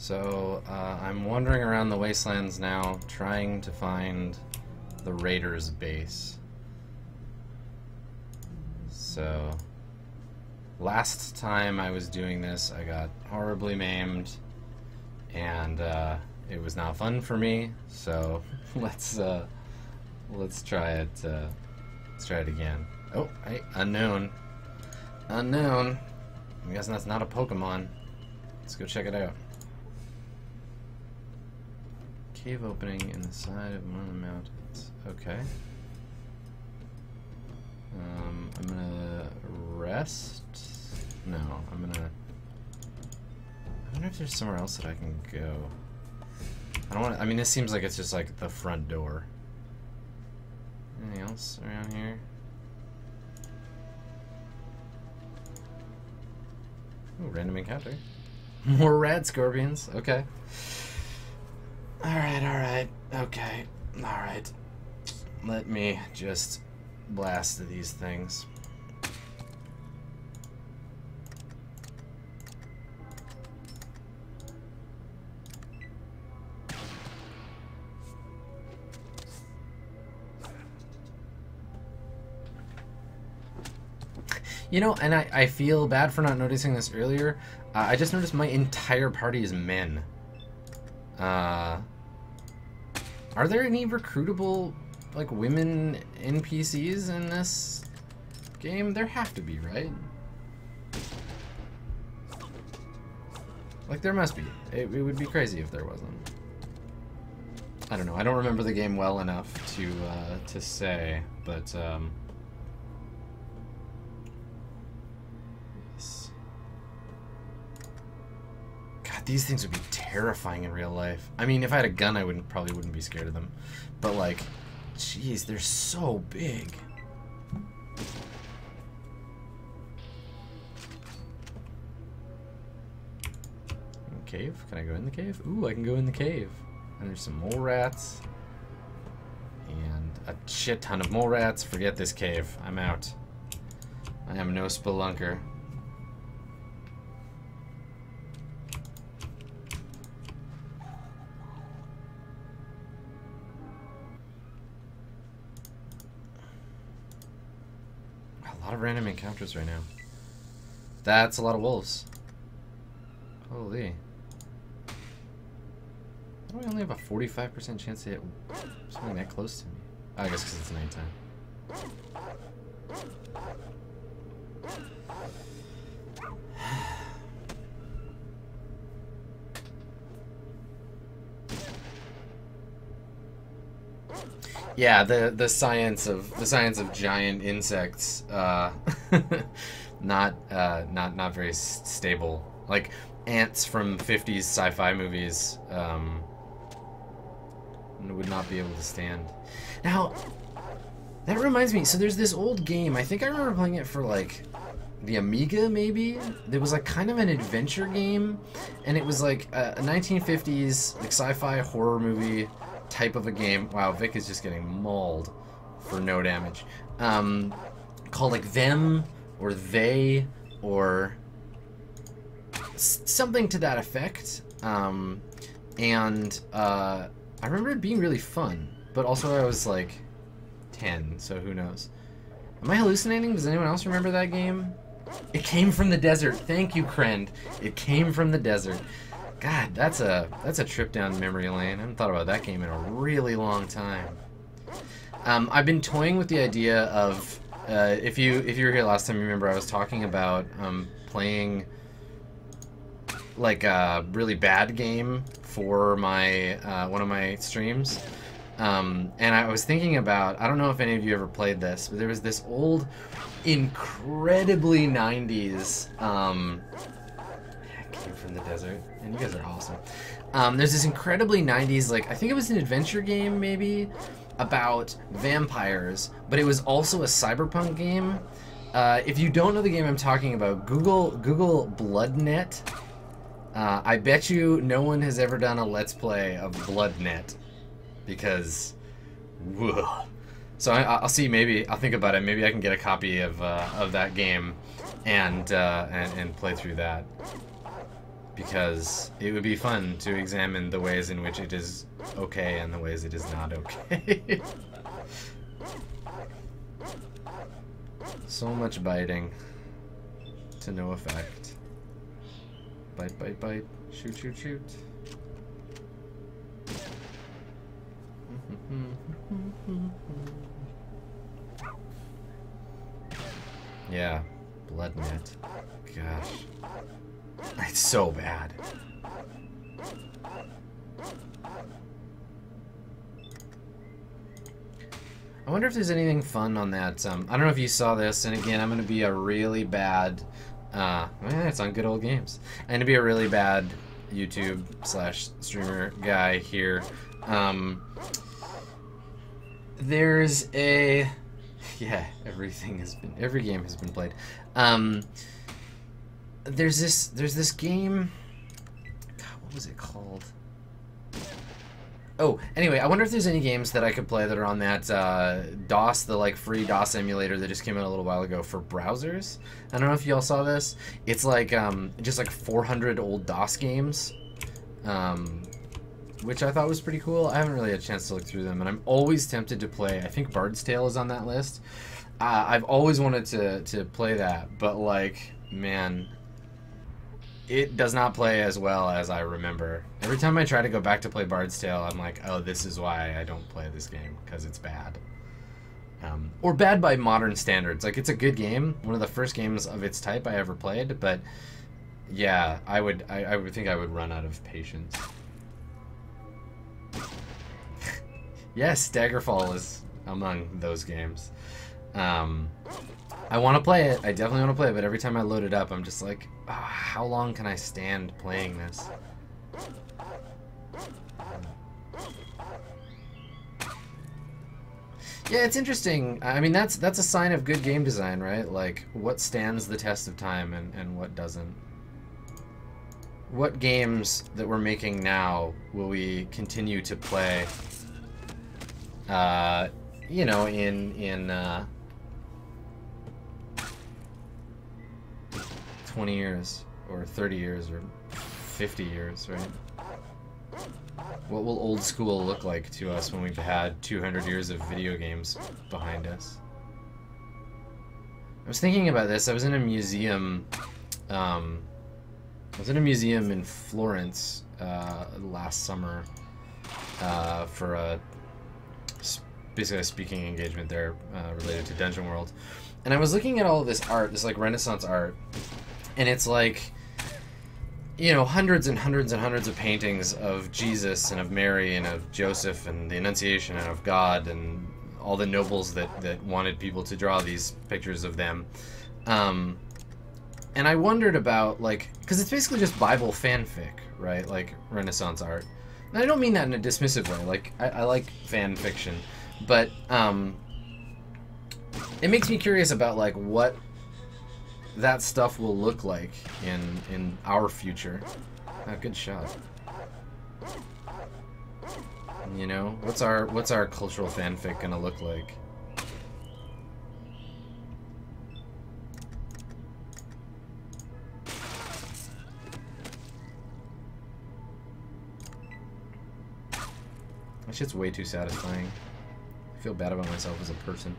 So, I'm wandering around the Wastelands now, trying to find the Raiders' base. So, last time I was doing this, I got horribly maimed, and it was not fun for me. So, let's try it. Let's try it again. Oh, hey, unknown. Unknown. I'm guessing that's not a Pokemon. Let's go check it out. Cave opening in the side of one of the mountains. Okay. I'm gonna rest. No, I'm gonna. I wonder if there's somewhere else that I can go. I don't want. I mean, this seems like it's just like the front door. Anything else around here? Ooh, random encounter. More rad scorpions. Okay. Alright, okay. Alright. Let me just blast these things. You know, and I feel bad for not noticing this earlier. I just noticed my entire party is men. Are there any recruitable, like, women NPCs in this game? There have to be, right? Like, there must be. It would be crazy if there wasn't. I don't know. I don't remember the game well enough to say, but, these things would be terrifying in real life. I mean, if I had a gun, I probably wouldn't be scared of them. But like, jeez, they're so big. Cave? Can I go in the cave? Ooh, I can go in the cave. And there's some mole rats. And a shit ton of mole rats. Forget this cave. I'm out. I am no spelunker. A lot of random encounters right now. That's a lot of wolves. Holy. Why do I only have a 45% chance to hit something that close to me? Oh, I guess because it's nighttime. Yeah, the science of giant insects, not very stable. Like ants from 50s sci-fi movies, would not be able to stand. Now, that reminds me. So there's this old game. I think I remember playing it for like the Amiga, maybe. There was like kind of an adventure game, and it was like a 1950s like sci-fi horror movie type of a game. Wow, Vic is just getting mauled for no damage. Called like Them or They or something to that effect. I remember it being really fun, but also I was like 10, so who knows. Am I hallucinating? Does anyone else remember that game? It came from the desert. Thank you, Krend. It came from the desert. God, that's a trip down memory lane. I haven't thought about that game in a really long time. I've been toying with the idea of if you were here last time, you remember I was talking about playing like a really bad game for my one of my streams, and I was thinking about, I don't know if any of you ever played this, but there was this old, incredibly 90s. Came from the desert, and you guys are awesome. There's this incredibly 90s, like I think it was an adventure game maybe about vampires, but it was also a cyberpunk game. If you don't know the game I'm talking about, Google BloodNet. I bet you no one has ever done a Let's Play of BloodNet, because, whoa. So I'll see. Maybe I'll think about it. Maybe I can get a copy of that game, and play through that. because it would be fun to examine the ways in which it is okay and the ways it is not okay. So much biting to no effect. Bite, bite, bite. Shoot, shoot, shoot. Yeah, blood net. Gosh. It's so bad. I wonder if there's anything fun on that. I don't know if you saw this, and again, I'm going to be a really bad... it's on Good Old Games. I'm going to be a really bad YouTube/streamer guy here. There's a... Yeah, every game has been played. There's this game... God, what was it called? Oh, anyway, I wonder if there's any games that I could play that are on that DOS, the like free DOS emulator that just came out a little while ago for browsers. I don't know if y'all saw this. It's like just like 400 old DOS games, which I thought was pretty cool. I haven't really had a chance to look through them, and I'm always tempted to play. I think Bard's Tale is on that list. I've always wanted to play that, but like, man, it does not play as well as I remember. Every time I try to go back to play Bard's Tale, I'm like, oh, this is why I don't play this game, because it's bad. Or bad by modern standards. Like, it's a good game, one of the first games of its type I ever played, but yeah, I would think I would run out of patience. Yes, Daggerfall is among those games. I want to play it. I definitely want to play it, but every time I load it up, I'm just like, oh, how long can I stand playing this? Yeah, it's interesting. I mean, that's a sign of good game design, right? Like, what stands the test of time and what doesn't. What games that we're making now will we continue to play, you know, in 20 years, or 30 years, or 50 years, right? What will old school look like to us when we've had 200 years of video games behind us? I was thinking about this. I was in a museum, in Florence last summer for basically a speaking engagement there related to Dungeon World. And I was looking at all of this art, this like Renaissance art, and it's like, you know, hundreds and hundreds and hundreds of paintings of Jesus and of Mary and of Joseph and the Annunciation and of God and all the nobles that wanted people to draw these pictures of them. And I wondered about, like, because it's basically just Bible fanfic, right? Like, Renaissance art. And I don't mean that in a dismissive way. Like, I like fan fiction. But, it makes me curious about, like, what that stuff will look like in our future. Good shot. You know, what's our cultural fanfic gonna look like? That shit's way too satisfying. I feel bad about myself as a person.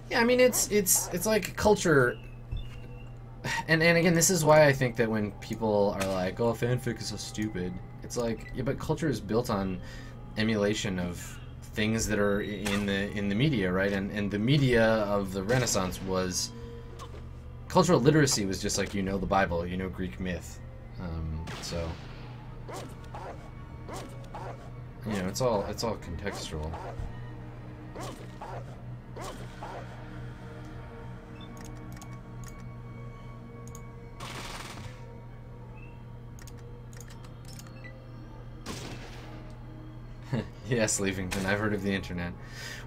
Yeah, I mean, it's like culture, and again, this is why I think that when people are like, oh, fanfic is so stupid, it's like, yeah, but culture is built on emulation of things that are in the media, right? And the media of the Renaissance was, cultural literacy was just like, you know the Bible, you know Greek myth, so, you know, it's all contextual. Yes, Leavington. I've heard of the internet.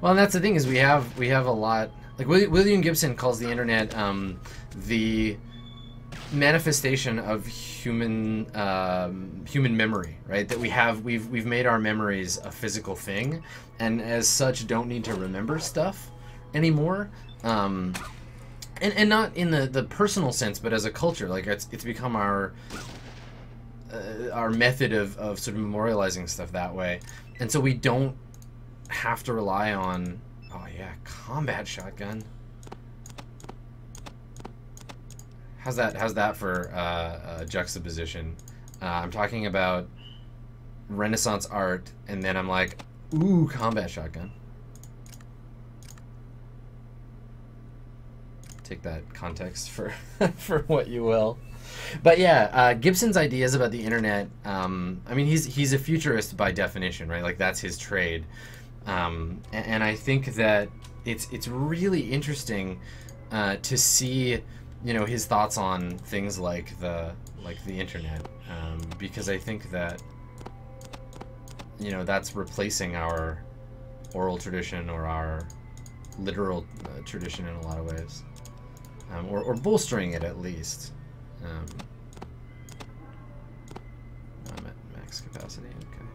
Well, and that's the thing, is we have a lot. Like William Gibson calls the internet the manifestation of human memory, right? That we've made our memories a physical thing, and as such don't need to remember stuff anymore. and not in the personal sense, but as a culture. Like it's become our method of sort of memorializing stuff that way, and so we don't have to rely on, oh yeah, combat shotgun. How's that for juxtaposition? I'm talking about Renaissance art, and then I'm like, ooh, combat shotgun. Take that context for for what you will. But yeah, Gibson's ideas about the internet, I mean, he's a futurist by definition, right? Like, that's his trade. And I think that it's really interesting to see, you know, his thoughts on things like the internet, because I think that, you know, that's replacing our oral tradition or our literal tradition in a lot of ways, or bolstering it at least. I'm at max capacity. Okay.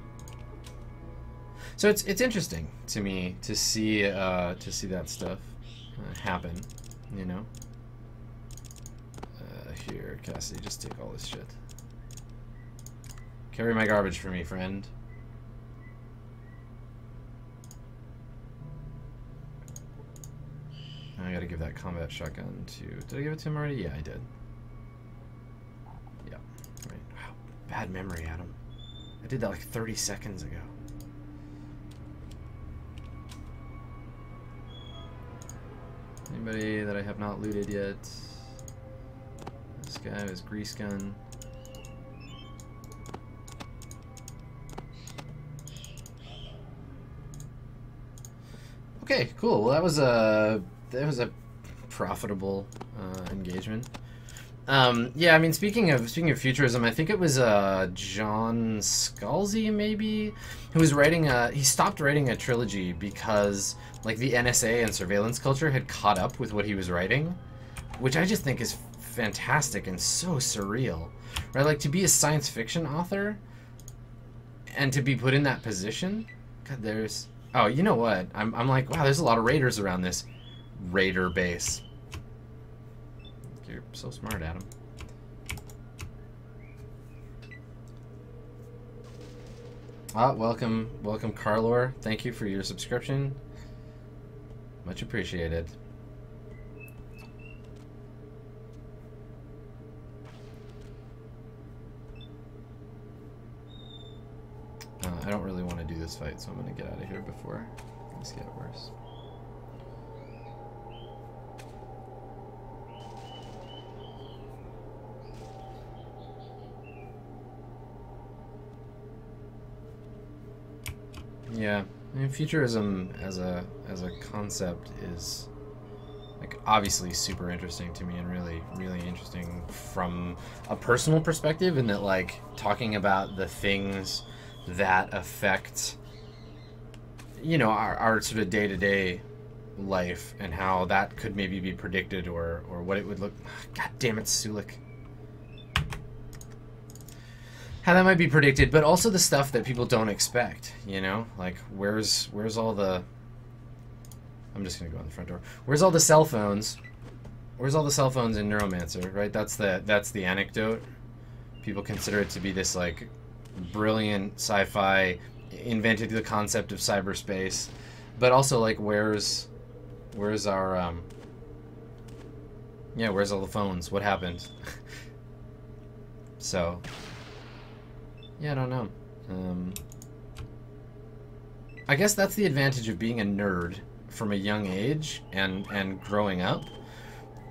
So it's interesting to me to see that stuff happen. You know. Here, Cassidy, just take all this shit. Carry my garbage for me, friend. I gotta give that combat shotgun to... Did I give it to him already? Yeah, I did. Yeah. Right. Wow. Bad memory, Adam. I did that like 30 seconds ago. Anybody that I have not looted yet? This guy was grease gun. Okay, cool. Well, that was a profitable engagement. Yeah, I mean, speaking of futurism, I think it was John Scalzi maybe who was writing he stopped writing a trilogy because like the NSA and surveillance culture had caught up with what he was writing, which I just think is fantastic and so surreal, right? Like, to be a science fiction author and to be put in that position. God, there's... Oh, you know what? I'm like, wow, there's a lot of raiders around this raider base. You're so smart, Adam. Ah, welcome, Carlor. Thank you for your subscription. Much appreciated. I don't really want to do this fight, so I'm going to get out of here before things get worse. Yeah, I mean, futurism as a concept is like obviously super interesting to me, and really interesting from a personal perspective, in that like talking about the things that affect, you know, our sort of day-to-day life, and how that could maybe be predicted, or what it would look... God damn it, Sulik. How that might be predicted, but also the stuff that people don't expect, you know? Like, where's all the... I'm just gonna go in the front door. Where's all the cell phones? Where's all the cell phones in Neuromancer, right? That's the anecdote. People consider it to be this, like, brilliant sci-fi, invented the concept of cyberspace, but also like where's our yeah, where's all the phones? What happened? So yeah, I don't know. I guess that's the advantage of being a nerd from a young age and growing up,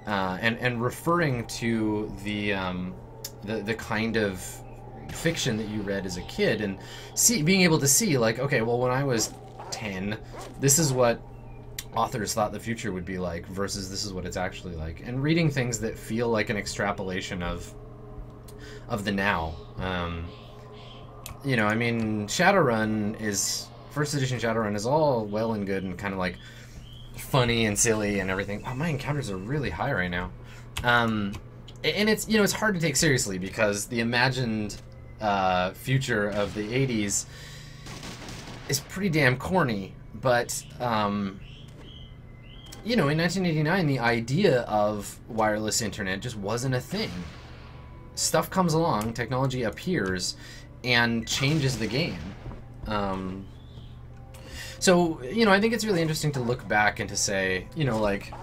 and referring to the kind of fiction that you read as a kid, and being able to see like, okay, well, when I was 10, this is what authors thought the future would be like versus this is what it's actually like, and reading things that feel like an extrapolation of the now. You know, I mean, Shadowrun is... First edition Shadowrun is all well and good and kind of like funny and silly and everything. Oh, my encounters are really high right now. And it's, you know, it's hard to take seriously because the imagined future of the 80s is pretty damn corny, but you know, in 1989, the idea of wireless internet just wasn't a thing. Stuff comes along, technology appears, and changes the game. So, you know, I think it's really interesting to look back and to say, you know, like,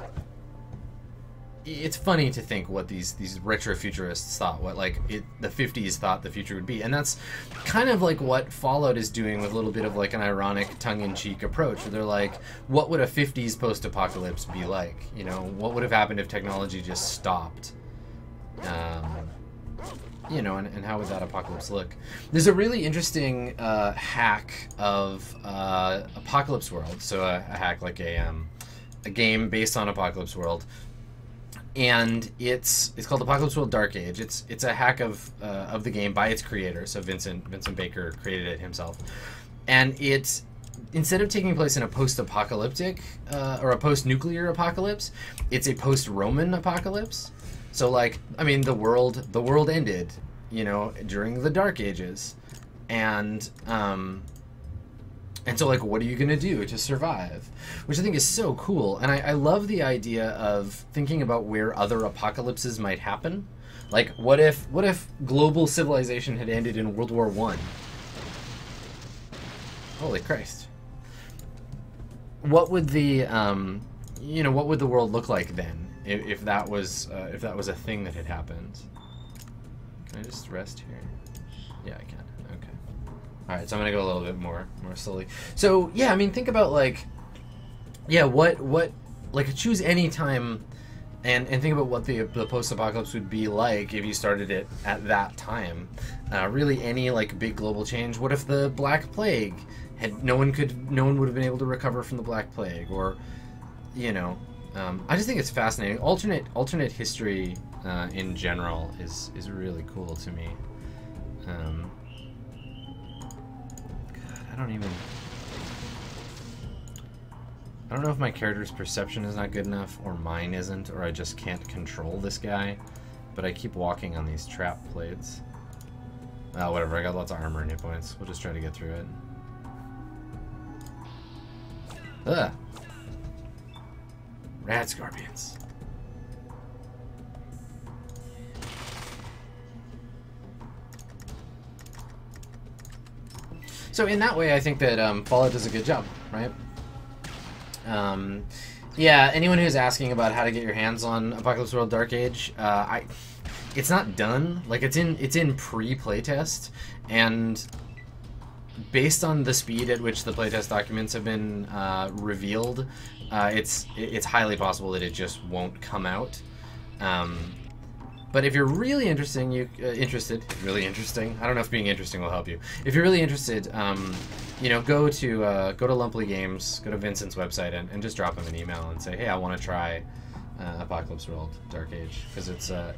it's funny to think what these retro-futurists thought, what, like, the 50s thought the future would be. And that's kind of like what Fallout is doing with a little bit of, like, an ironic, tongue-in-cheek approach, where they're like, what would a 50s post-apocalypse be like? You know, what would have happened if technology just stopped? You know, and how would that apocalypse look? There's a really interesting hack of Apocalypse World. So a hack like a game based on Apocalypse World, and it's called Apocalypse World Dark Age. It's a hack of the game by its creator. So Vincent Baker created it himself, and it's, instead of taking place in a post-apocalyptic or a post-nuclear apocalypse, it's a post-Roman apocalypse. So, like, I mean, the world ended, you know, during the Dark Ages, and so, like, what are you gonna do to survive? Which I think is so cool, and I love the idea of thinking about where other apocalypses might happen. Like, what if global civilization had ended in World War I? Holy Christ! What would the you know, what would the world look like then? If that was a thing that had happened. Can I just rest here? Yeah, I can. Okay. All right, so I'm gonna go a little bit more slowly. So yeah, I mean, think about, like, yeah, what like, choose any time, and think about what the post-apocalypse would be like if you started it at that time. Really, any, like, big global change. What if the Black Plague had no one would have been able to recover from the Black Plague, or, you know. I just think it's fascinating. Alternate history in general is really cool to me. God, I don't know if my character's perception is not good enough, or mine isn't, or I just can't control this guy. But I keep walking on these trap plates. Whatever, I got lots of armor and hit points. We'll just try to get through it. Ugh. Rad scorpions. So in that way, I think that Fallout does a good job, right? Yeah, anyone who's asking about how to get your hands on Apocalypse World Dark Age, it's not done. Like, it's in pre-playtest, and based on the speed at which the playtest documents have been revealed, it's highly possible that it just won't come out. But if you're really interested, really interesting. I don't know if being interesting will help you. If you're really interested, you know, go to Lumpley Games, go to Vincent's website, and just drop him an email and say, hey, I want to try Apocalypse World Dark Age, because it's a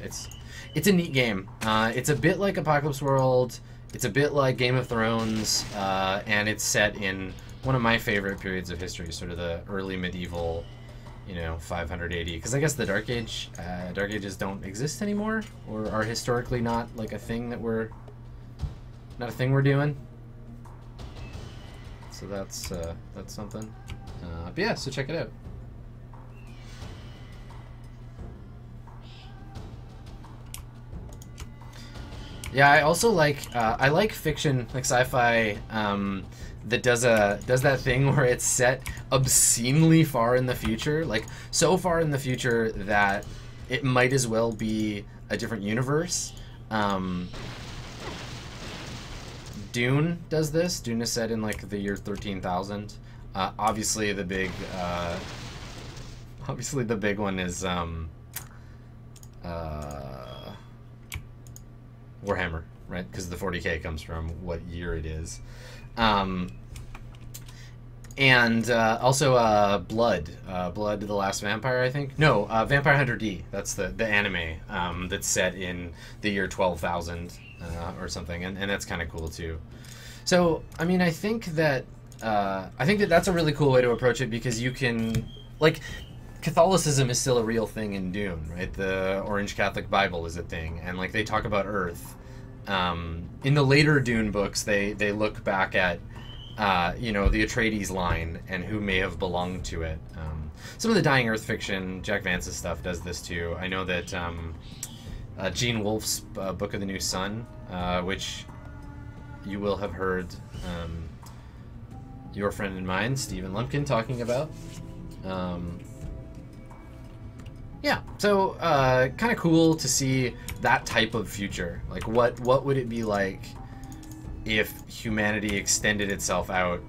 neat game. It's a bit like Apocalypse World. It's a bit like Game of Thrones, and it's set in one of my favorite periods of history, sort of the early medieval, you know, 500 AD. Because I guess the Dark Ages don't exist anymore, or are historically not like a thing that we're doing. So that's something. But yeah, so check it out. Yeah, I also like I like fiction, like sci-fi, that does that thing where it's set obscenely far in the future, like so far in the future that it might as well be a different universe. Dune does this. Dune is set in like the year 13,000. Obviously the big one is Warhammer, right? Because the 40K comes from what year it is. And also Blood the Last Vampire, I think. No, Vampire Hunter D. That's the anime that's set in the year 12,000 or something, and that's kind of cool too. So I mean, I think that that's a really cool way to approach it, because you can, like, Catholicism is still a real thing in Dune, right? The Orange Catholic Bible is a thing, and like they talk about Earth. In the later Dune books, they look back at you know, the Atreides line and who may have belonged to it. Some of the Dying Earth fiction, Jack Vance's stuff, does this too. I know that Gene Wolfe's Book of the New Sun, which you will have heard your friend and mine, Stephen Lumpkin, talking about. Yeah, so kind of cool to see that type of future. Like, what would it be like if humanity extended itself out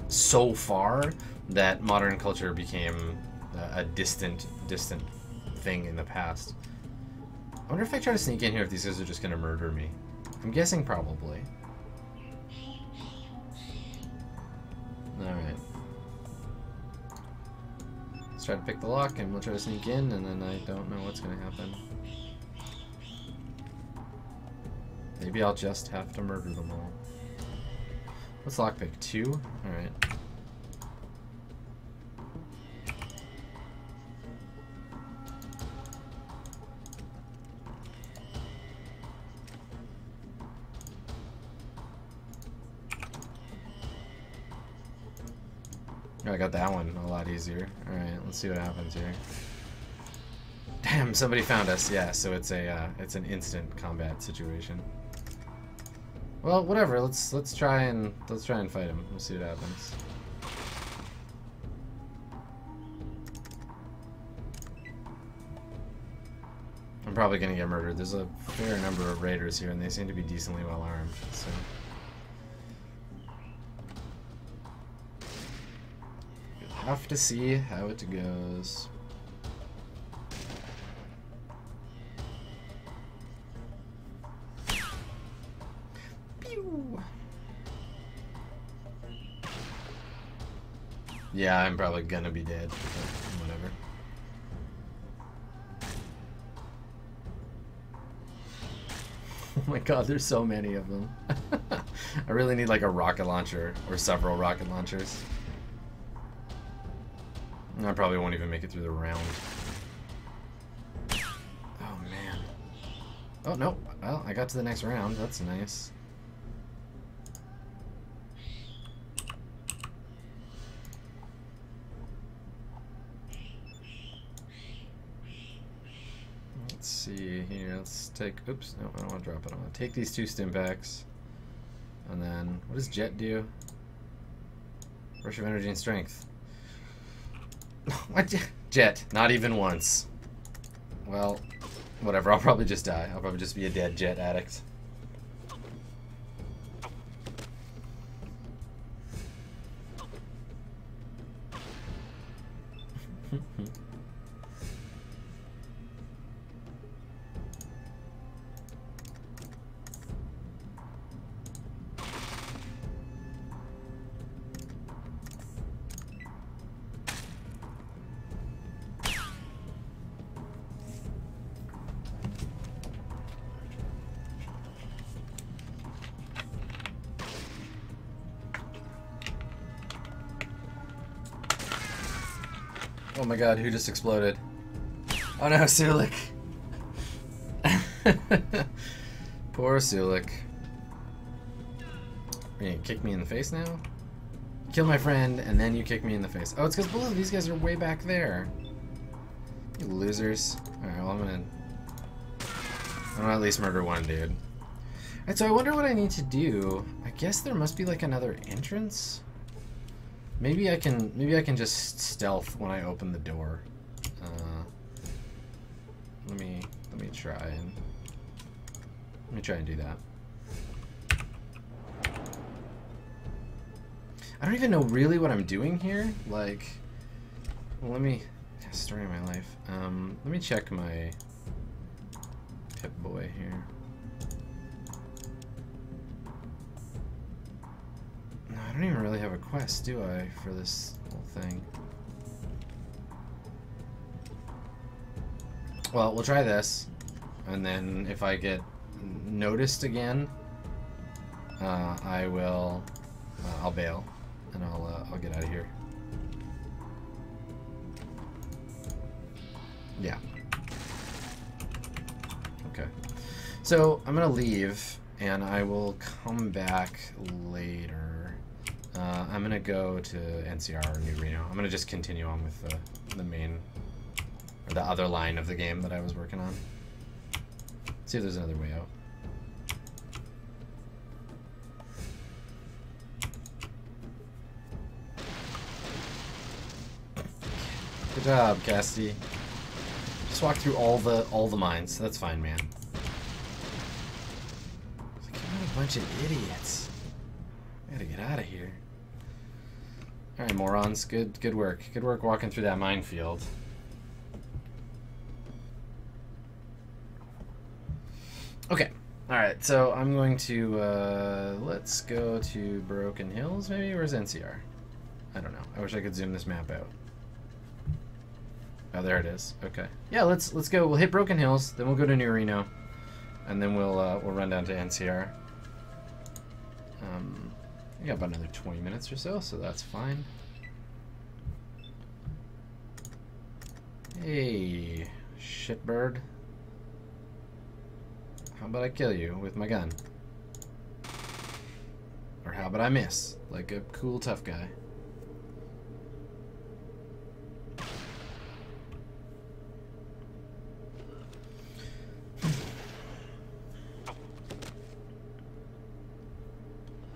so far that modern culture became a distant thing in the past? I wonder if I try to sneak in here if these guys are just gonna murder me. I'm guessing probably. Alright. Let's try to pick the lock and we'll try to sneak in, and then I don't know what's gonna happen. Maybe I'll just have to murder them all. What's lockpick? 2? Alright. Oh, I got that one a lot easier. Alright, let's see what happens here. Damn, somebody found us. Yeah, so it's an instant combat situation. Well, whatever. Let's try and fight him. We'll see what happens. I'm probably gonna get murdered. There's a fair number of raiders here, and they seem to be decently well armed. So. Have to see how it goes. Pew. Yeah, I'm probably gonna be dead. Whatever. Oh my god, there's so many of them. I really need like a rocket launcher or several rocket launchers. I probably won't even make it through the round. Oh, man. Oh, no. Well, I got to the next round. That's nice. Let's see here. Let's take... Oops. No, I don't want to drop it. I want to take these 2 stim packs. And then... What does Jet do? Rush of energy and strength. What? Jet, not even once. Well, whatever, I'll probably just die. I'll probably just be a dead Jet addict. Oh my god, who just exploded? Oh no, Sulik. Poor Sulik. You're gonna kick me in the face now? Kill my friend, and then you kick me in the face. Oh, it's because both of these guys are way back there. You losers. Alright, well, I'm gonna at least murder one dude. Alright, so I wonder what I need to do. I guess there must be like another entrance? Maybe I can just stealth when I open the door. Let me try and do that. I don't even know really what I'm doing here. Like, well, story of my life. Let me check my Pip-Boy here. No, I don't even really have a quest, do I, for this whole thing? Well, we'll try this, and then if I get noticed again, I'll bail, and I'll get out of here. Yeah. Okay. So I'm gonna leave, and I will come back later. I'm gonna go to NCR or New Reno. I'm gonna just continue on with the main, or the other line of the game that I was working on. See if there's another way out. Good job, Cassidy. Just walk through all the mines. That's fine, man. Like, what a bunch of idiots. I gotta get out of here. All right, morons. Good work. Good work walking through that minefield. Okay. All right. So I'm going to let's go to Broken Hills. Maybe where's NCR? I don't know. I wish I could zoom this map out. Oh, there it is. Okay. Yeah, let's go. We'll hit Broken Hills, then we'll go to New Reno, and then we'll run down to NCR. We got about another 20 minutes or so that's fine. Hey, shitbird. How about I kill you with my gun? Or how about I miss, like a cool tough guy?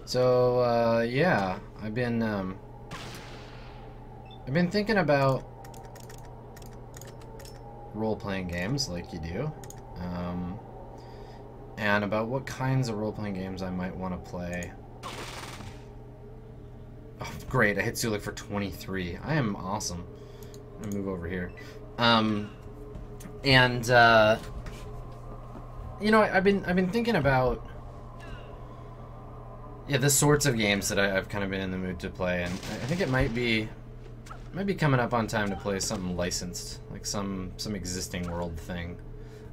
So, yeah, I've been thinking about role-playing games like you do, and about what kinds of role-playing games I might want to play. Oh, great, I hit Sulik for 23. I am awesome. I'm gonna move over here. You know, I've been thinking about, yeah, the sorts of games that I've kind of been in the mood to play, and I think it might be coming up on time to play something licensed, like some existing world thing.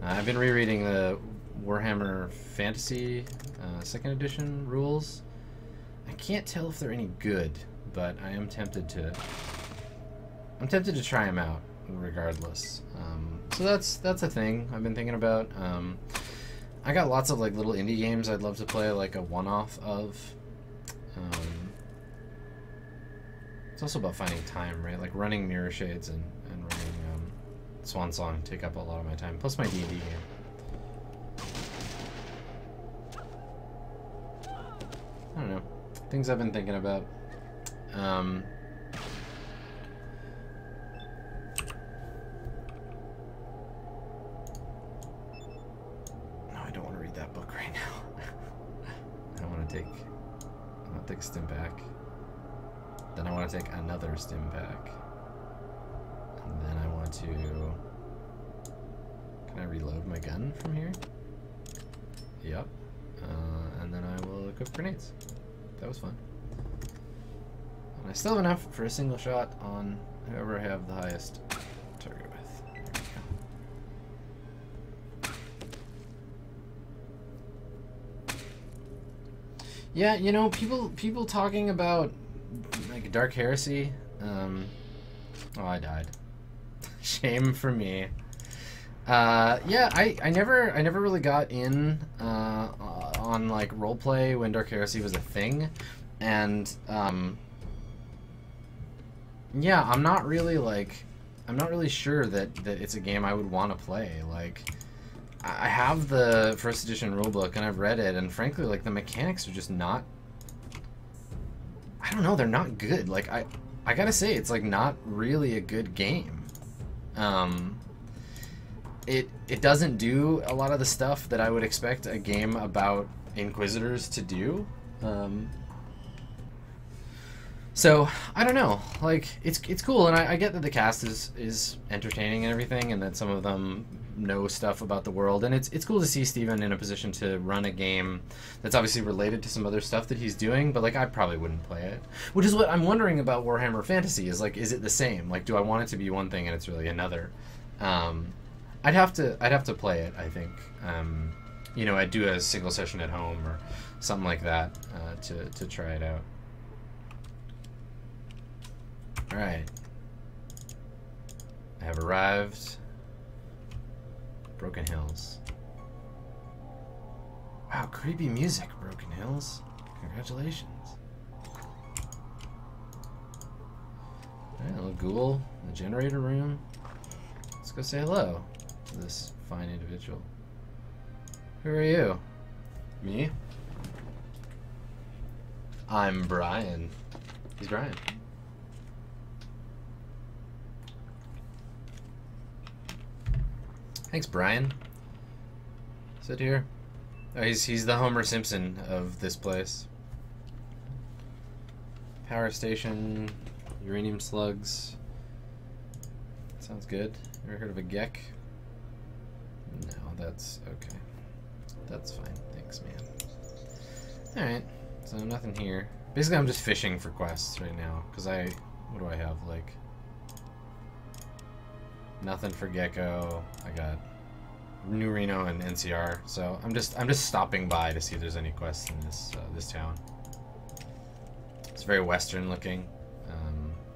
I've been rereading the Warhammer Fantasy 2nd edition rules. I can't tell if they're any good, but I am tempted to. I'm tempted to try them out, regardless. So that's a thing I've been thinking about. I got lots of like little indie games I'd love to play, like a one-off of. It's also about finding time, right? Like running Mirror Shades and running Swan Song take up a lot of my time. Plus my D&D game. I don't know. Things I've been thinking about. No, I don't want to read that book right now. I want to take a stim pack. Then I want to take another stim pack. And then I want to... Can I reload my gun from here? Yep. And then I will equip grenades. That was fun. And I still have enough for a single shot on whoever I have the highest target with. There we go. Yeah, you know, people talking about like Dark Heresy. Oh, I died. Shame for me. Yeah, I never really got in on like roleplay when Dark Heresy was a thing, and yeah, I'm not really sure that it's a game I would want to play. Like, I have the first edition rulebook and I've read it, and frankly, like the mechanics are just not. I don't know, they're not good. Like I gotta say, it's like not really a good game. It doesn't do a lot of the stuff that I would expect a game about Inquisitors to do. So I don't know. Like it's cool, and I get that the cast is entertaining and everything, and that some of them know stuff about the world, and it's cool to see Steven in a position to run a game that's obviously related to some other stuff that he's doing, but like I probably wouldn't play it. Which is what I'm wondering about Warhammer Fantasy, is like, is it the same? Like, do I want it to be one thing and it's really another? I'd have to play it, I think. You know, I'd do a single session at home or something like that to try it out. All right, I have arrived. Broken Hills. Wow, creepy music, Broken Hills. Congratulations. Alright, little ghoul in the generator room. Let's go say hello to this fine individual. Who are you? Me? I'm Brian. He's Brian. Thanks, Brian. Sit here. Oh, he's the Homer Simpson of this place. Power station, uranium slugs. Sounds good. Ever heard of a Gek? No, that's okay. That's fine. Thanks, man. Alright, so nothing here. Basically, I'm just fishing for quests right now, because what do I have, like... Nothing for Gecko. I got New Reno and NCR, so I'm just stopping by to see if there's any quests in this town. It's very Western looking.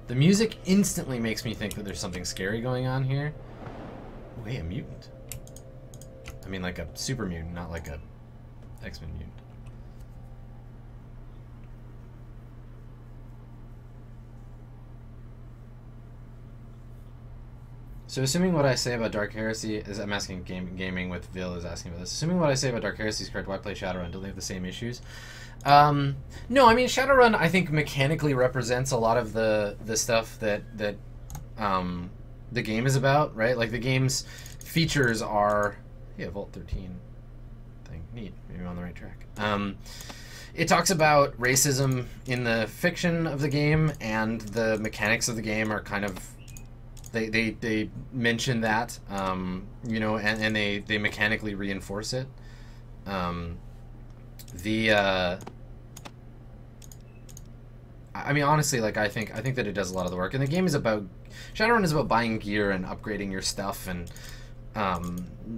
The music instantly makes me think that there's something scary going on here. Oh, hey, a mutant. I mean, like a super mutant, not like a X-Men mutant. So assuming what I say about Dark Heresy is, I'm asking gaming with Vil is asking about this. Assuming what I say about Dark Heresy is correct, why play Shadowrun? Don't they have the same issues? No, I mean Shadowrun I think mechanically represents a lot of the stuff that the game is about, right? Like the game's features are Vault 13 thing. Neat. Maybe I'm on the right track. It talks about racism in the fiction of the game, and the mechanics of the game are kind of they mention that, you know, and they mechanically reinforce it. I mean, honestly, like I think that it does a lot of the work, and the game is about Shadowrun is about buying gear and upgrading your stuff and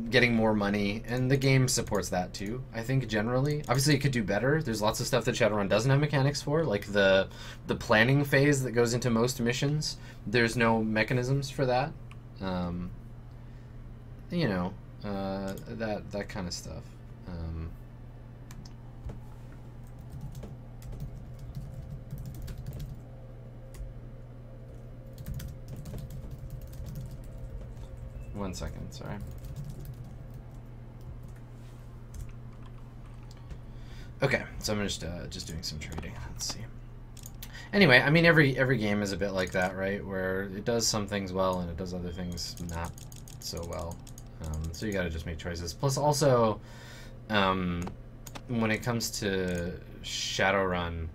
getting more money, and the game supports that too. I think generally, obviously, it could do better. There's lots of stuff that Shadowrun doesn't have mechanics for, like the planning phase that goes into most missions. There's no mechanisms for that. You know, that kind of stuff. One second, sorry. Okay, so I'm just doing some trading. Let's see. Anyway, I mean every game is a bit like that, right? Where it does some things well and it does other things not so well. So you got to just make choices. Plus, also, when it comes to Shadowrun,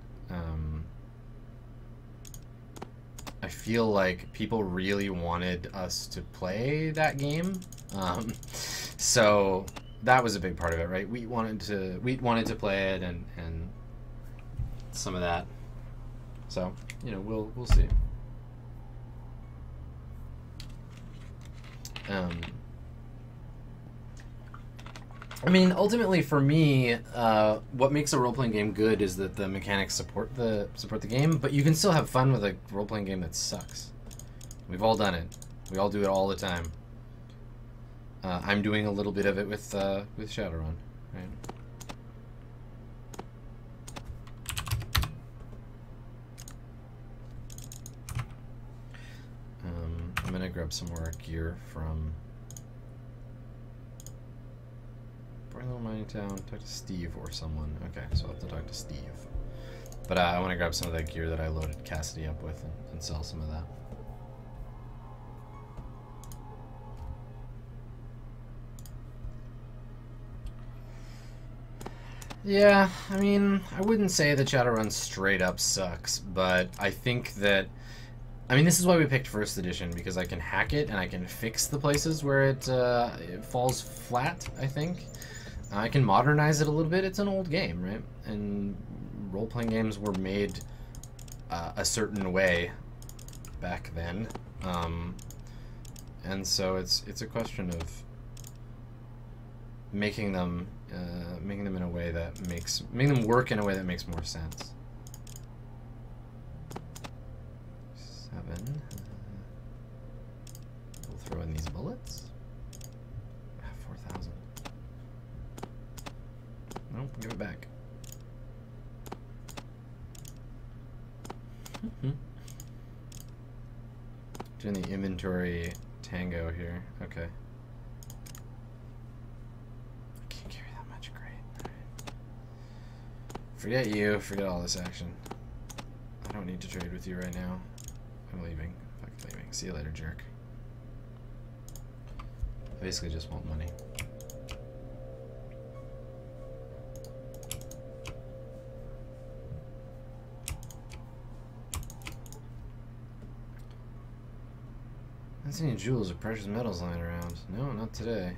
I feel like people really wanted us to play that game, so that was a big part of it, right? We wanted to play it, and some of that. So you know, we'll see. I mean, ultimately, for me, what makes a role-playing game good is that the mechanics support the game, but you can still have fun with a role-playing game that sucks. We've all done it. We all do it all the time. I'm doing a little bit of it with Shadowrun, right? I'm gonna grab some more gear from Little mining town. Talk to Steve or someone. Okay, so I'll have to talk to Steve. But I want to grab some of that gear that I loaded Cassidy up with and sell some of that. Yeah, I mean, I wouldn't say that Shadowrun straight up sucks, but I think that... I mean, this is why we picked first edition, because I can hack it and I can fix the places where it falls flat, I think. I can modernize it a little bit. It's an old game, right? And role-playing games were made a certain way back then, and so it's a question of making them in a way that making them work in a way that makes more sense. 7. We'll throw in these bullets. 4,000. Nope, give it back. Doing the inventory tango here. Okay. Can't carry that much. Great. Alright. Forget you. Forget all this action. I don't need to trade with you right now. I'm leaving. Fucking leaving. See you later, jerk. I basically just want money. I don't see any jewels or precious metals lying around. No, not today.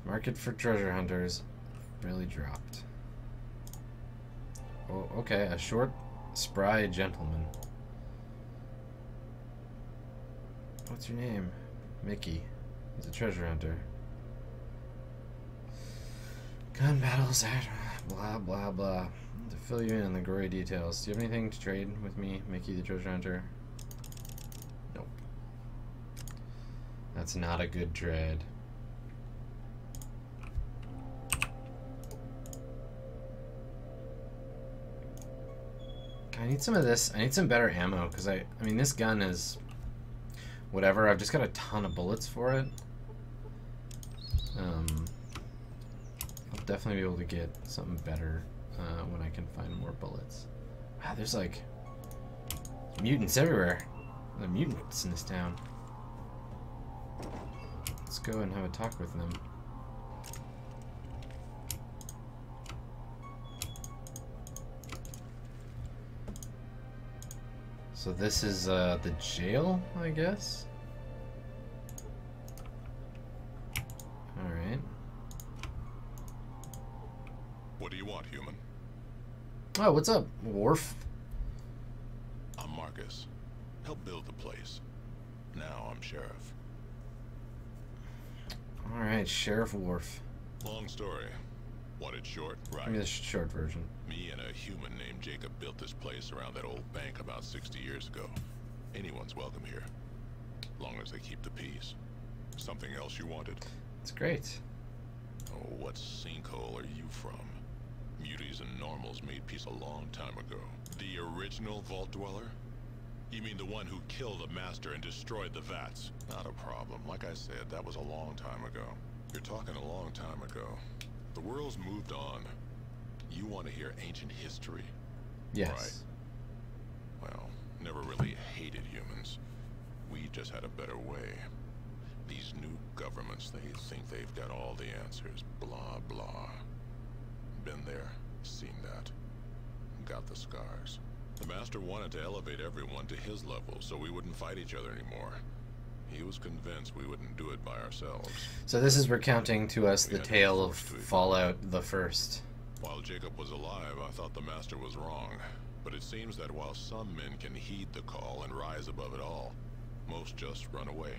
The market for treasure hunters really dropped. Oh, okay, a short, spry gentleman. What's your name? Mickey. He's a treasure hunter. Gun battles, blah, blah, blah. To fill you in on the gory details. Do you have anything to trade with me, Mickey the treasure hunter? Nope. That's not a good trade. I need some of this. I need some better ammo, because I mean, this gun is whatever. I've just got a ton of bullets for it. I'll definitely be able to get something better when I can find more bullets. Wow, there's like mutants everywhere. There are mutants in this town. Let's go and have a talk with them. So this is the jail, I guess? Alright. What do you want, human? Oh, what's up, Worf? I'm Marcus. Help build the place. Now I'm sheriff. Alright, Sheriff Worf. Long story. Want it short? Right. Give me the short version. Me and a human named Jacob built this place around that old bank about 60 years ago. Anyone's welcome here. Long as they keep the peace. Something else you wanted? It's great. Oh, what sinkhole are you from? Muties and normals made peace a long time ago. The original Vault Dweller? You mean the one who killed the Master and destroyed the vats? Not a problem. Like I said, that was a long time ago. You're talking a long time ago. The world's moved on. You want to hear ancient history? Yes. Right. Well, never really hated humans. We just had a better way. These new governments, they think they've got all the answers. Blah, blah. Been there, seen that. Got the scars. The Master wanted to elevate everyone to his level so we wouldn't fight each other anymore. He was convinced we wouldn't do it by ourselves. So this is recounting to us the tale of Fallout the First. While Jacob was alive, I thought the Master was wrong. But it seems that while some men can heed the call and rise above it all, most just run away.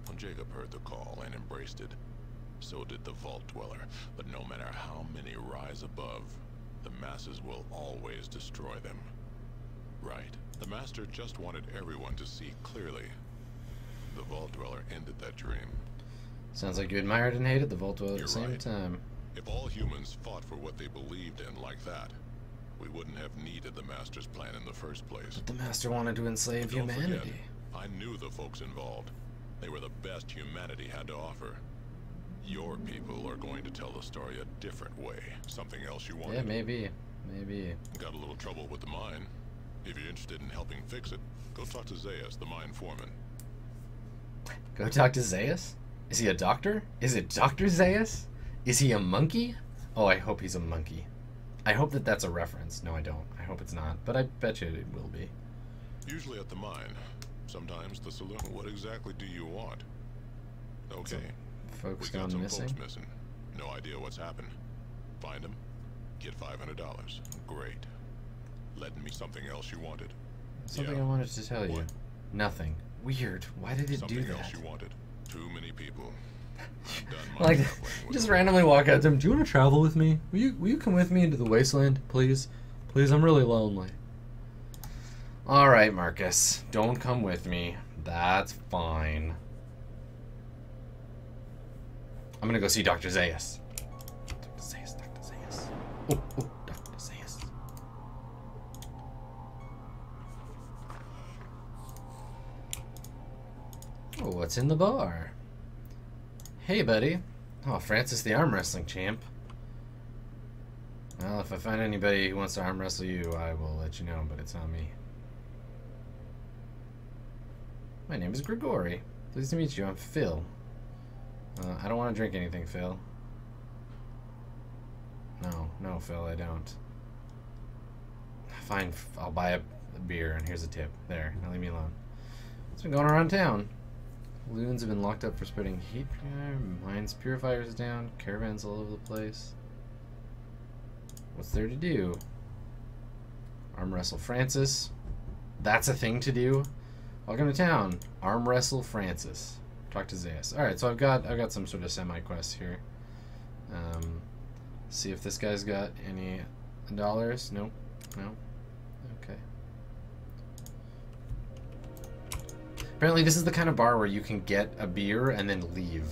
When Jacob heard the call and embraced it, so did the Vault Dweller. But no matter how many rise above, the masses will always destroy them. Right. The Master just wanted everyone to see clearly. The Vault Dweller ended that dream. Sounds like you admired and hated the Vault Dweller at the same right. time. If all humans fought for what they believed in like that, we wouldn't have needed the Master's plan in the first place. But the Master wanted to enslave Don't humanity. forget, I knew the folks involved. They were the best humanity had to offer. Your people are going to tell the story a different way. Something else you wanted? Yeah, maybe. Maybe. Got a little trouble with the mine. If you're interested in helping fix it, go talk to Zaius, the mine foreman. Go talk to Zaius? Is he a doctor? Is it Dr. Zaius? Is he a monkey? Oh, I hope he's a monkey. I hope that that's a reference. No, I don't. I hope it's not. But I bet you it will be. Usually at the mine. Sometimes the saloon. What exactly do you want? Okay. Folks We got gone some missing? folks missing. No idea what's happened. Find them. Get $500. Great. Lend me something else you wanted. Something Yeah. I wanted to tell you. What? Nothing. Weird. Why did it Something do that? else you wanted. Too many people. I'm done Like, traveling with just them. randomly walk out to him. Do you want to travel with me? Will you come with me into the Wasteland, please? Please, I'm really lonely. All right, Marcus. Don't come with me. That's fine. I'm gonna go see Dr. Zaius. Dr. Zaius, Dr. Zaius. Oh, Dr. Zaius. what's in the bar? Hey, buddy. Oh, Francis the arm wrestling champ. Well, if I find anybody who wants to arm wrestle you, I will let you know, but it's not me. My name is Grigori. Pleased to meet you. I'm Phil. I don't want to drink anything, Phil. No, Phil, I don't. Fine, I'll buy a beer, and here's a tip. There, now leave me alone. What's been going around town? Loons have been locked up for spreading heat. Mines purifiers down. Caravans all over the place. What's there to do? Arm wrestle Francis. That's a thing to do. Welcome to town. Arm wrestle Francis. Talk to Zeus. All right, so I've got some sort of semi-quest here. See if this guy's got any dollars. Nope. No. Okay. Apparently, this is the kind of bar where you can get a beer and then leave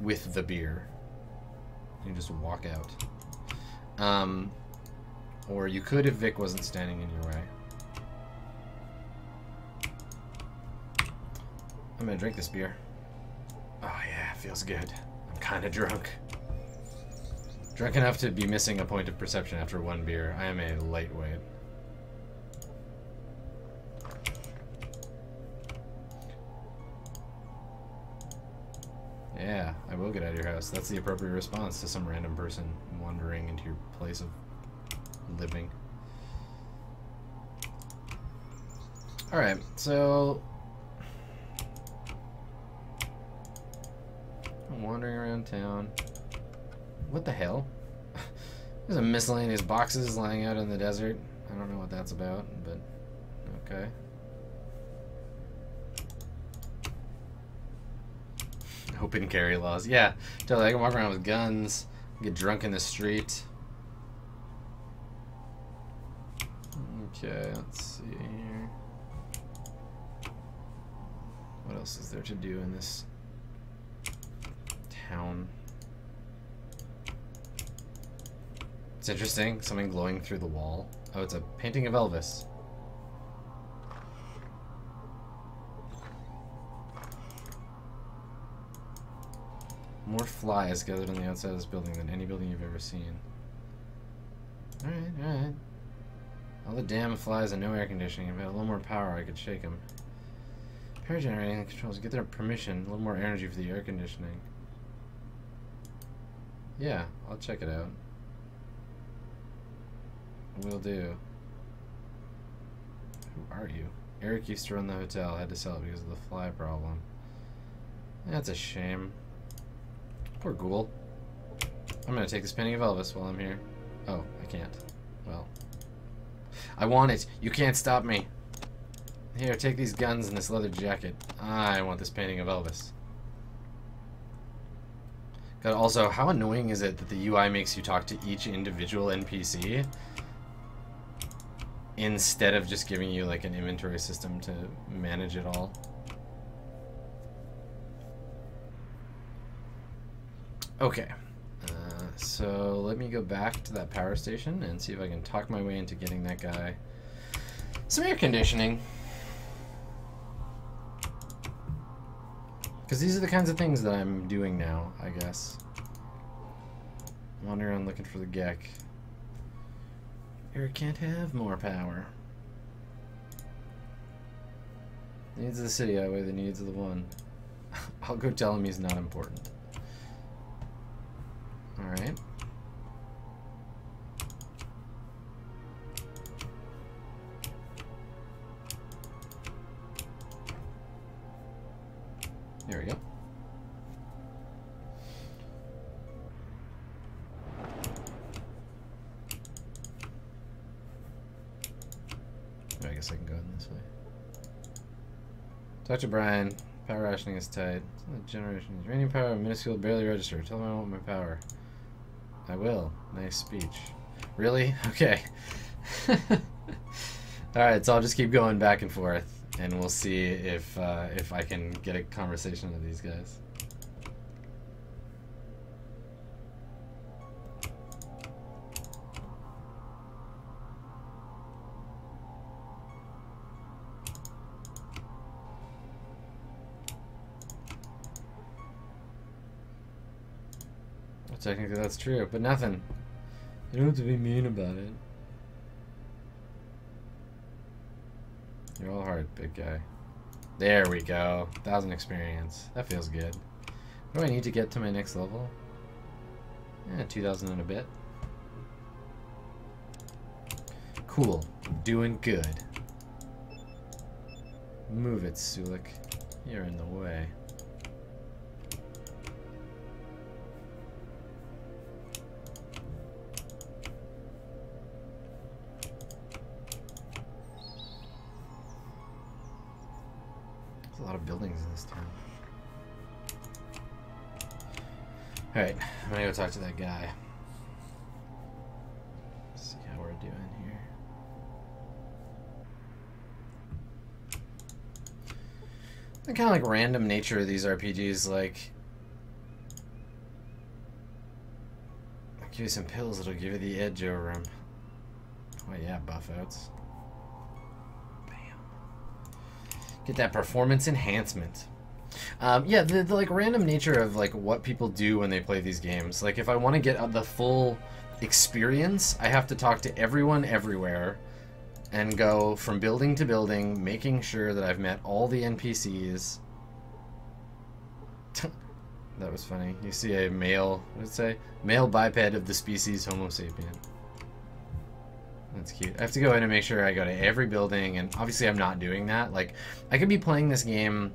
with the beer. You just walk out. Or you could if Vic wasn't standing in your way. I'm gonna drink this beer. Oh yeah, feels good. I'm kinda drunk. Drunk enough to be missing a point of perception after one beer. I am a lightweight. Yeah, I will get out of your house. That's the appropriate response to some random person wandering into your place of living. Alright, so I'm wandering around town. What the hell? There's a miscellaneous boxes lying out in the desert. I don't know what that's about, but okay. Open carry laws. Yeah, totally. I can walk around with guns, get drunk in the street. Okay, let's see here. What else is there to do in this town? It's interesting. Something glowing through the wall. Oh, it's a painting of Elvis. More flies gathered on the outside of this building than any building you've ever seen. Alright, alright. All the damn flies and no air conditioning. If I had a little more power, I could shake them. Power generating controls. Get their permission. A little more energy for the air conditioning. Yeah, I'll check it out. Will do. Who are you? Eric used to run the hotel. Had to sell it because of the fly problem. That's a shame. Poor ghoul. I'm gonna take this painting of Elvis while I'm here. Oh, I can't. Well. I want it! You can't stop me! Here, take these guns and this leather jacket. I want this painting of Elvis. God, also, how annoying is it that the UI makes you talk to each individual NPC instead of just giving you like an inventory system to manage it all? Okay, so let me go back to that power station and see if I can talk my way into getting that guy some air conditioning. Because these are the kinds of things that I'm doing now, I guess. Wandering around looking for the Gek. Eric can't have more power. The needs of the city outweigh the needs of the one. I'll go tell him he's not important. Alright. There we go. I guess I can go in this way. Talk to Brian. Power rationing is tight. Generation. Uranium power, minuscule, barely register. Tell him I want my power. I will. Nice speech. Really? Okay. Alright, so I'll just keep going back and forth, and we'll see if I can get a conversation with these guys. Technically that's true, but nothing. You don't have to be mean about it. You're all hard, big guy. There we go. 1,000 experience. That feels good. What do I need to get to my next level? 2,000 and a bit. Cool. Doing good. Move it, Sulik. You're in the way. There's a lot of buildings in this town. Alright, I'm gonna go talk to that guy. See how we're doing here. The kind of like random nature of these RPGs, like I'll give you some pills that'll give you the edge over them. Oh yeah, buff outs. Bam. Get that performance enhancement. Yeah, the like random nature of like what people do when they play these games. Like if I want to get the full experience, I have to talk to everyone everywhere and go from building to building, making sure that I've met all the NPCs. That was funny. You see a male, what did it say? Male biped of the species Homo sapien. That's cute. I have to go in and make sure I go to every building, and obviously I'm not doing that. Like, I could be playing this game,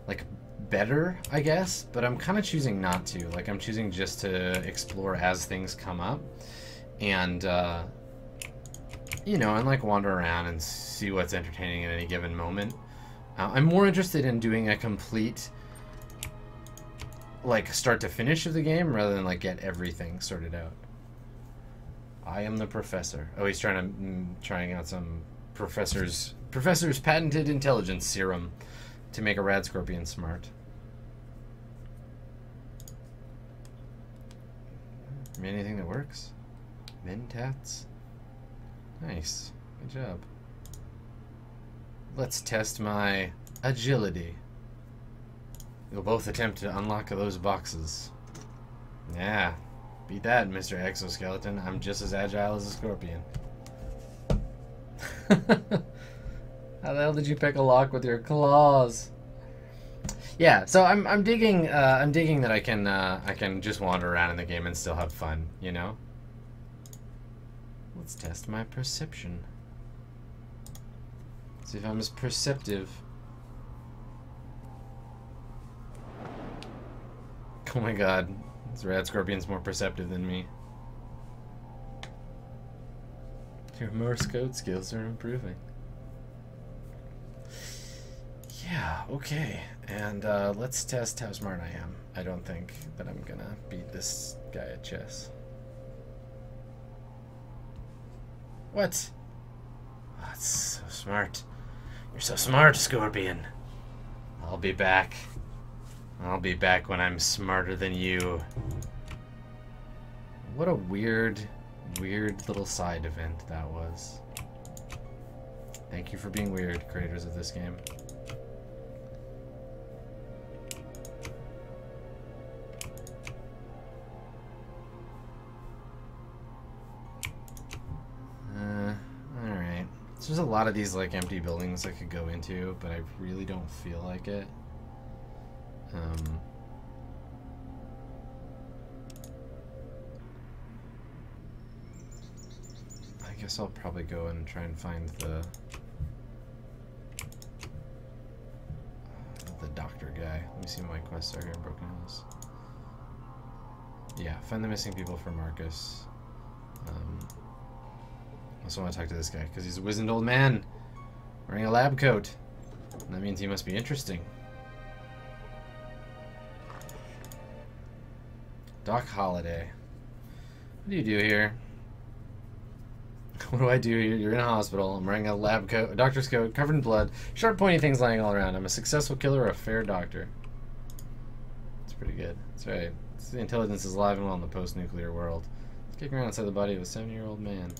like, better, I guess, but I'm kind of choosing not to. Like, I'm choosing just to explore as things come up. And, you know, and like wander around and see what's entertaining at any given moment. I'm more interested in doing a complete, like, start to finish of the game rather than like get everything sorted out. I am the professor. Oh, he's trying out some professor's patented intelligence serum to make a rad scorpion smart. Anything that works? Mentats? Nice. Good job. Let's test my agility. We'll both attempt to unlock those boxes. Yeah. Beat that, Mr. Exoskeleton. I'm just as agile as a scorpion. How the hell did you pick a lock with your claws? Yeah, so I'm digging that I can just wander around in the game and still have fun, you know? Let's test my perception. See if I'm as perceptive. Oh my god, this rad scorpion's more perceptive than me. Your Morse code skills are improving. Yeah, okay. And let's test how smart I am. I don't think that I'm gonna beat this guy at chess. What? Oh, that's so smart. You're so smart, Scorpion. I'll be back. I'll be back when I'm smarter than you. What a weird little side event that was. Thank you for being weird, creators of this game. Alright. So there's a lot of these like empty buildings I could go into, but I really don't feel like it. I guess I'll probably go and try and find the doctor guy. Let me see what my quests are here in Broken Hills. Yeah, find the missing people for Marcus. Also want to talk to this guy because he's a wizened old man wearing a lab coat. And that means he must be interesting. Doc Holliday. What do you do here? What do I do here? You're in a hospital. I'm wearing a lab coat, a doctor's coat, covered in blood, sharp pointy things lying all around. I'm a successful killer, a fair doctor. That's pretty good. That's right. The intelligence is alive and well in the post-nuclear world. It's kicking around inside the body of a 70-year-old man.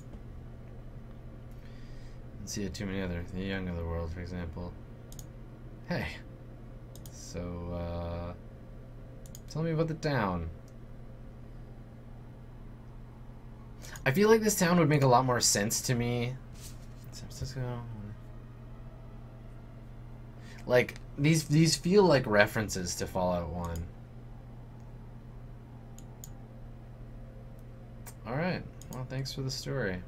Don't see it too many other. The young of the world, for example. Hey. So, tell me about the town. I feel like this town would make a lot more sense to me. San Francisco. Like, these feel like references to Fallout 1. Alright, well, thanks for the story.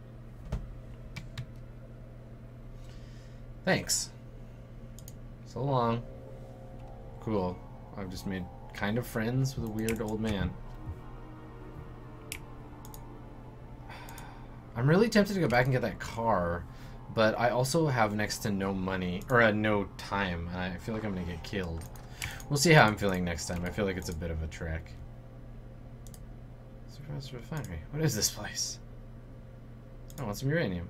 Thanks. So long. Cool. I've just made kind of friends with a weird old man. I'm really tempted to go back and get that car, but I also have next to no money, or no time. I feel like I'm gonna get killed. We'll see how I'm feeling next time. I feel like it's a bit of a trek. Surprise refinery. What is this place? I want some uranium.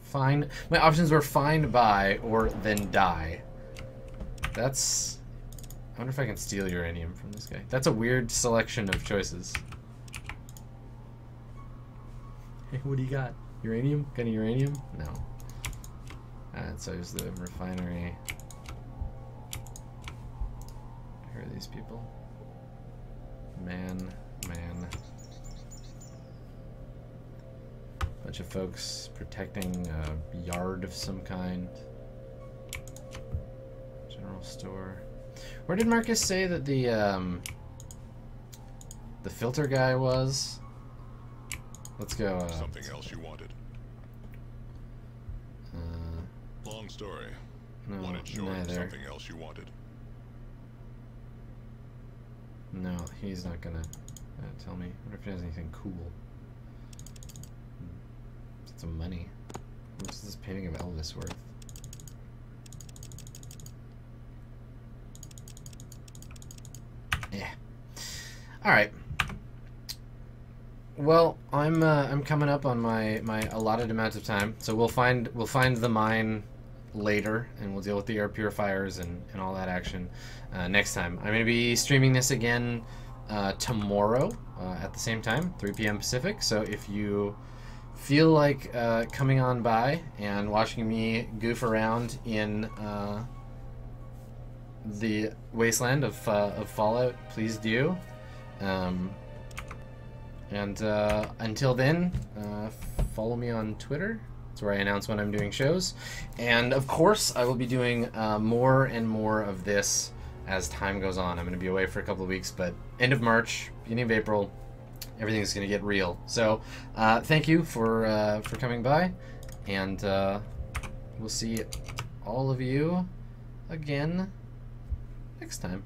Find. My options were find, buy, or then die. That's... I wonder if I can steal uranium from this guy. That's a weird selection of choices. Hey, what do you got? Uranium? Got any uranium? No. Alright, so here's the refinery. Who are these people? Man. Bunch of folks protecting a yard of some kind. General store. Where did Marcus say that the filter guy was? Let's go. Something else you wanted. Long story. No, Wanted short. neither. Something else you wanted. No, he's not gonna tell me. I wonder if he has anything cool. Some money. How much is this painting of Elvis worth? Yeah. All right. Well, I'm coming up on my allotted amount of time, so we'll find the mine later, and we'll deal with the air purifiers and all that action next time. I'm gonna be streaming this again tomorrow at the same time, 3 p.m. Pacific. So if you feel like coming on by and watching me goof around in the Wasteland of Fallout, please do. And until then, follow me on Twitter. That's where I announce when I'm doing shows. And of course, I will be doing more and more of this as time goes on. I'm going to be away for a couple of weeks, but end of March, beginning of April, everything's going to get real. So thank you for coming by, and we'll see all of you again next time.